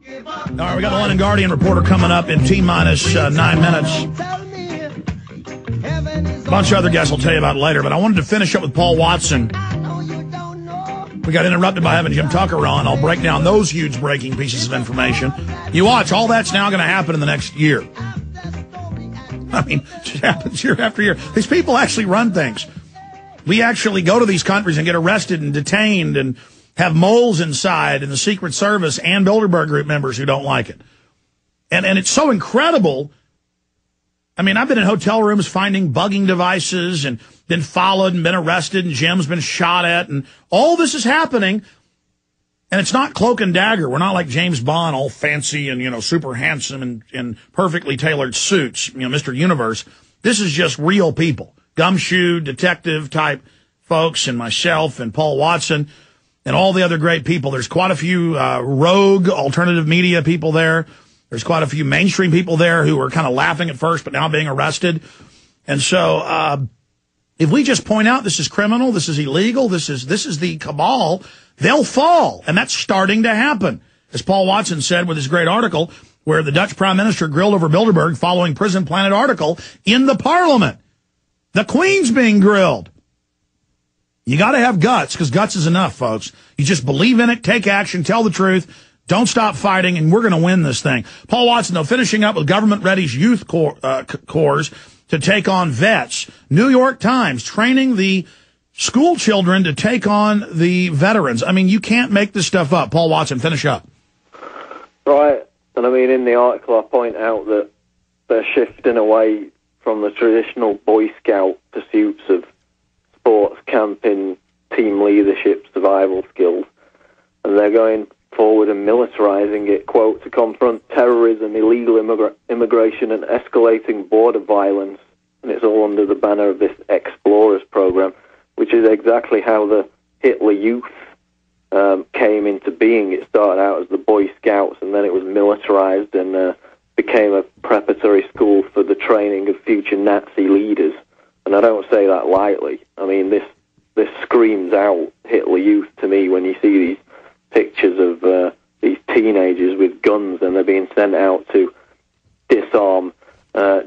All right, we got the London Guardian reporter coming up in T-minus 9 minutes. A bunch of other guests I'll tell you about later, but I wanted to finish up with Paul Watson. We got interrupted by having Jim Tucker on. I'll break down those huge breaking pieces of information. You watch, all that's now going to happen in the next year. I mean, it just happens year after year. These people actually run things. We actually go to these countries and get arrested and detained and have moles inside in the Secret Service and Bilderberg Group members who don't like it. And it's so incredible. I mean, I've been in hotel rooms finding bugging devices and been followed and been arrested, and Jim's been shot at, and all this is happening. And it's not cloak and dagger. We're not like James Bond, all fancy and, super handsome and in perfectly tailored suits, Mr. Universe. This is just real people, gumshoe detective type folks, and myself and Paul Watson and all the other great people. There's quite a few rogue alternative media people there. There's quite a few mainstream people there who were kind of laughing at first, but now being arrested. And so if we just point out this is criminal, this is illegal, this is the cabal, they'll fall. And that's starting to happen. As Paul Watson said with his great article, where the Dutch Prime Minister grilled over Bilderberg following Prison Planet article in the Parliament. The Queen's being grilled. You got to have guts, because guts is enough, folks. You just believe in it, take action, tell the truth. Don't stop fighting, and we're going to win this thing. Paul Watson, though, finishing up with Government Ready's youth corps to take on vets. New York Times, training the school children to take on the veterans. I mean, you can't make this stuff up. Paul Watson, finish up. Right. And I mean, in the article, I point out that they're shifting away from the traditional Boy Scout pursuits of sports, camping, team leadership, survival skills. And they're going forward and militarizing it, quote, to confront terrorism, illegal immigration, and escalating border violence. And it's all under the banner of this Explorers program, which is exactly how the Hitler Youth came into being. It started out as the Boy Scouts, and then it was militarized and became a preparatory school for the training of future Nazi leaders. And I don't say that lightly. I mean, this screams out Hitler Youth to me when you see these pictures of these teenagers with guns, and they're being sent out to disarm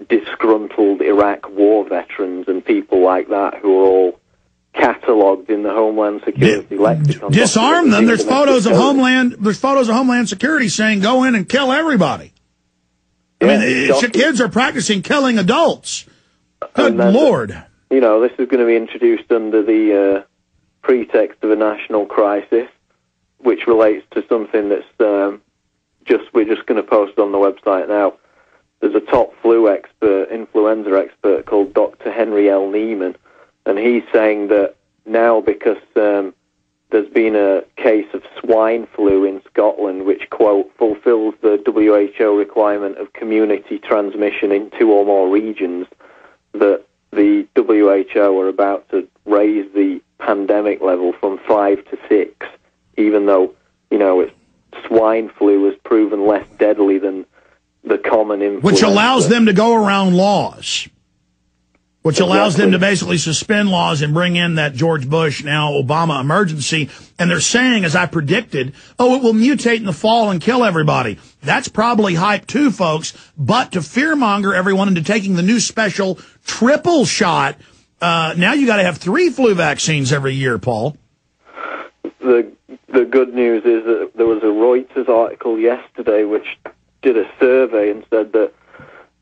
disgruntled Iraq war veterans and people like that who are all catalogued in the Homeland Security lexicon. Disarm them. There's photos of Homeland Security saying go in and kill everybody. I mean, kids are practicing killing adults. Good Lord. This is going to be introduced under the pretext of a national crisis, which relates to something that's we're just going to post on the website now. There's a top influenza expert called Dr. Henry L. Neiman, and he's saying that now because there's been a case of swine flu in Scotland, which, quote, fulfills the WHO requirement of community transmission in 2 or more regions, that the WHO are about to raise the pandemic level from 5 to 6, even though, swine flu has proven less deadly than the common influenza. Which allows them to go around laws. Which allows them to basically suspend laws and bring in that George Bush, now Obama emergency. And they're saying, as I predicted, it will mutate in the fall and kill everybody. That's probably hype too, folks. But to fearmonger everyone into taking the new special triple shot, now you got to have 3 flu vaccines every year, Paul. The good news is that there was a Reuters article yesterday which did a survey and said that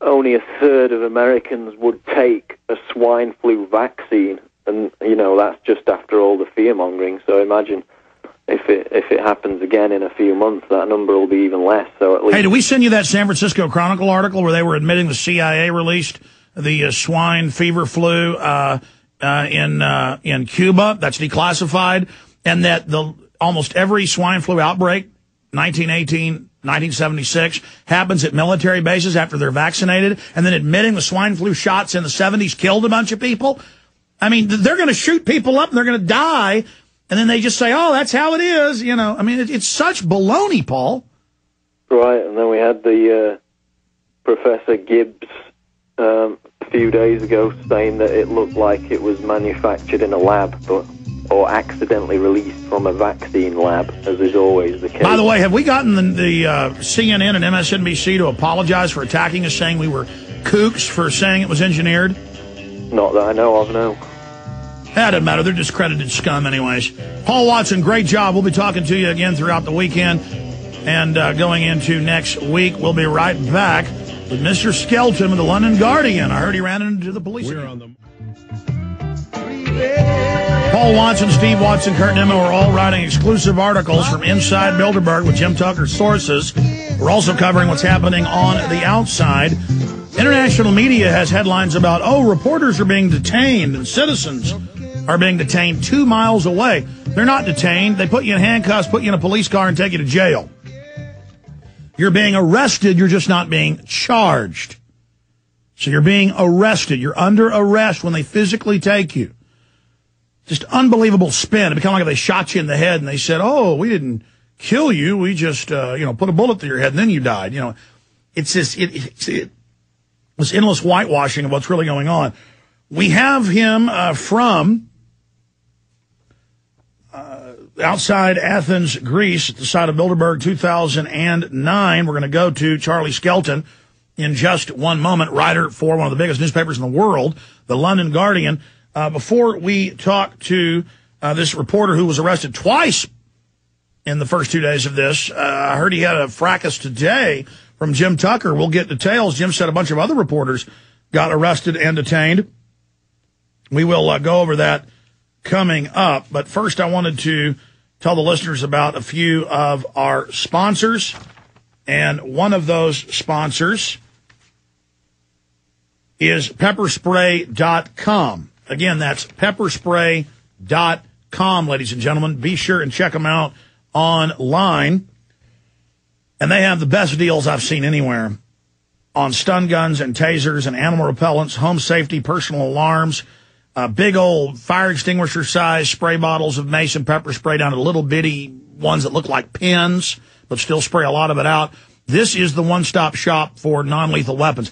only a third of Americans would take a swine flu vaccine, and that's just after all the fear-mongering. So imagine if it happens again in a few months, that number will be even less. So at least. Hey, did we send you that San Francisco Chronicle article where they were admitting the CIA released the swine fever flu in Cuba? That's declassified, and that almost every swine flu outbreak, 1918. 1976, happens at military bases after they're vaccinated, and then admitting the swine flu shots in the 70s killed a bunch of people. I mean, they're going to shoot people up and they're going to die, and then they just say, oh, that's how it is. I mean, it's such baloney, Paul. Right, and then we had the Professor Gibbs a few days ago saying that it looked like it was manufactured in a lab, but or accidentally released from a vaccine lab, as is always the case. By the way, have we gotten the CNN and MSNBC to apologize for attacking us, saying we were kooks for saying it was engineered? Not that I know of, no. That doesn't matter. They're discredited scum anyways. Paul Watson, great job. We'll be talking to you again throughout the weekend. And going into next week, we'll be right back with Mr. Skelton of the London Guardian. I heard he ran into the police. Paul Watson, Steve Watson, Kurt Nimmo are all writing exclusive articles from inside Bilderberg with Jim Tucker's sources. We're also covering what's happening on the outside. International media has headlines about, reporters are being detained and citizens are being detained 2 miles away. They're not detained. They put you in handcuffs, put you in a police car, and take you to jail. You're being arrested. You're just not being charged. So you're being arrested. You're under arrest when they physically take you. Just unbelievable spin. It became like they shot you in the head and they said, we didn't kill you. We just, put a bullet through your head and then you died. It's this, this endless whitewashing of what's really going on. We have him from outside Athens, Greece, at the site of Bilderberg 2009. We're going to go to Charlie Skelton in just one moment, writer for one of the biggest newspapers in the world, the London Guardian. Before we talk to this reporter who was arrested twice in the first 2 days of this, I heard he had a fracas today from Jim Tucker. We'll get details. Jim said a bunch of other reporters got arrested and detained. We will go over that coming up. But first, I wanted to tell the listeners about a few of our sponsors. And one of those sponsors is pepperspray.com. Again, that's pepperspray.com, ladies and gentlemen. Be sure and check them out online. And they have the best deals I've seen anywhere on stun guns and tasers and animal repellents, home safety, personal alarms, big old fire extinguisher size spray bottles of mace and pepper spray down to little bitty ones that look like pins, but still spray a lot of it out. This is the one-stop shop for non-lethal weapons.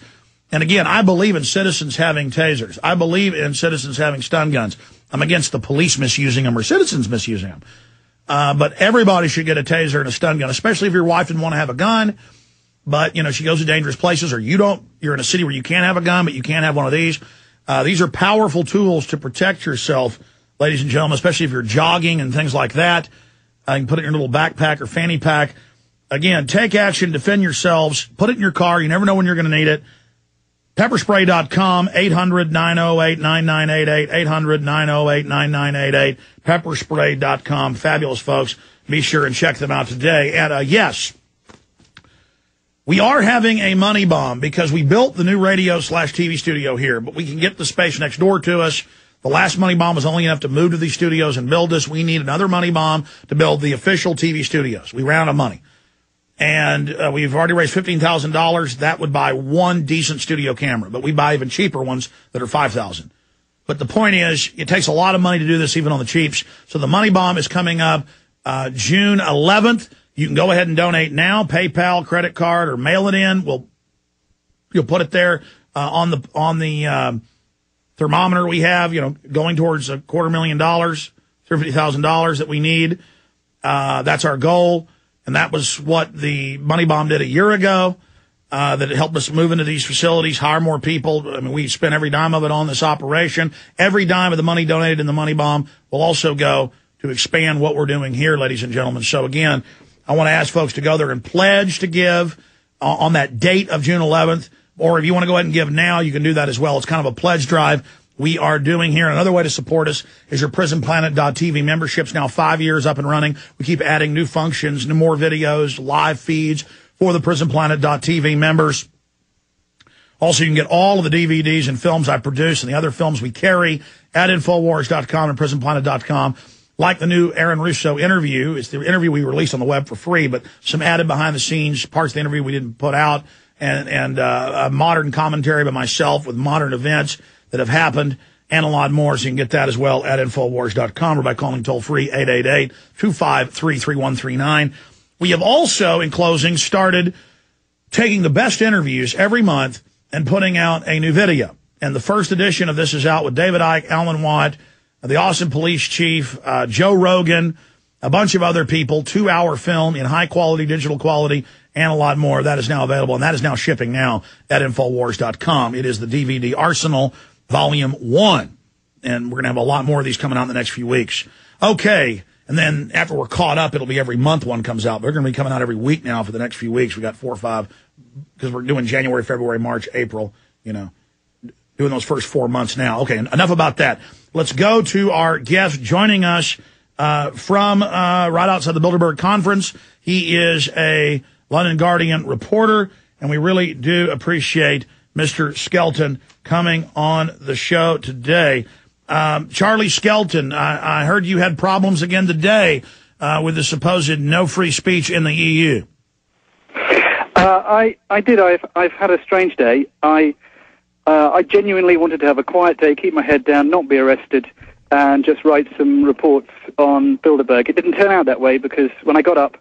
And again, I believe in citizens having tasers. I believe in citizens having stun guns. I'm against the police misusing them or citizens misusing them. But everybody should get a taser and a stun gun, especially if your wife didn't want to have a gun, but, she goes to dangerous places, or you're in a city where you can't have a gun, but you can't have one of these. These are powerful tools to protect yourself, ladies and gentlemen, especially if you're jogging and things like that. You can put it in your little backpack or fanny pack. Again, take action, defend yourselves, put it in your car. You never know when you're going to need it. Pepperspray.com, 800-908-9988, 800-908-9988, pepperspray.com. Fabulous folks. Be sure and check them out today. And yes, we are having a money bomb because we built the new radio/TV studio here, but we can get the space next door to us. The last money bomb was only enough to move to these studios and build this. We need another money bomb to build the official TV studios. We ran out of money. And we've already raised $15,000. That would buy one decent studio camera, but we buy even cheaper ones that are $5,000. But the point is, it takes a lot of money to do this, even on the cheaps. So the money bomb is coming up June 11th. You can go ahead and donate now, PayPal, credit card, or mail it in. You'll put it there on the thermometer we have, going towards $250,000, $350,000 that we need. That's our goal. And that was what the money bomb did a year ago, that it helped us move into these facilities, hire more people. I mean, we spent every dime of it on this operation. Every dime of the money donated in the money bomb will also go to expand what we're doing here, ladies and gentlemen. So again, I want to ask folks to go there and pledge to give on that date of June 11th. Or if you want to go ahead and give now, you can do that as well. It's kind of a pledge drive we are doing here. Another way to support us is your PrisonPlanet.tv memberships, now 5 years up and running. We keep adding new functions, more videos, live feeds for the PrisonPlanet.tv members. Also, you can get all of the DVDs and films I produce and the other films we carry at Infowars.com and PrisonPlanet.com. Like the new Aaron Russo interview. It's the interview we released on the web for free, but some added behind-the-scenes parts of the interview we didn't put out, and a modern commentary by myself with modern events that have happened, and a lot more. So you can get that as well at Infowars.com or by calling toll-free 888-253-3139. We have also, in closing, started taking the best interviews every month and putting out a new video. And the first edition of this is out with David Icke, Alan Watt, the Austin police chief, Joe Rogan, a bunch of other people, 2-hour film in high quality, digital quality, and a lot more. That is now available, and that is now shipping now at Infowars.com. It is the DVD Arsenal Volume 1, and we're going to have a lot more of these coming out in the next few weeks. Okay, and then after we're caught up, it'll be every month one comes out. They're going to be coming out every week now for the next few weeks. We got 4 or 5, because we're doing January, February, March, April, doing those first 4 months now. Okay, enough about that. Let's go to our guest joining us from right outside the Bilderberg Conference. He is a London Guardian reporter, and we really do appreciate Mr. Skelton coming on the show today. Charlie Skelton, I heard you had problems again today with the supposed no free speech in the EU. I did. I've had a strange day. I genuinely wanted to have a quiet day, keep my head down, not be arrested, and just write some reports on Bilderberg. It didn't turn out that way, because when I got up...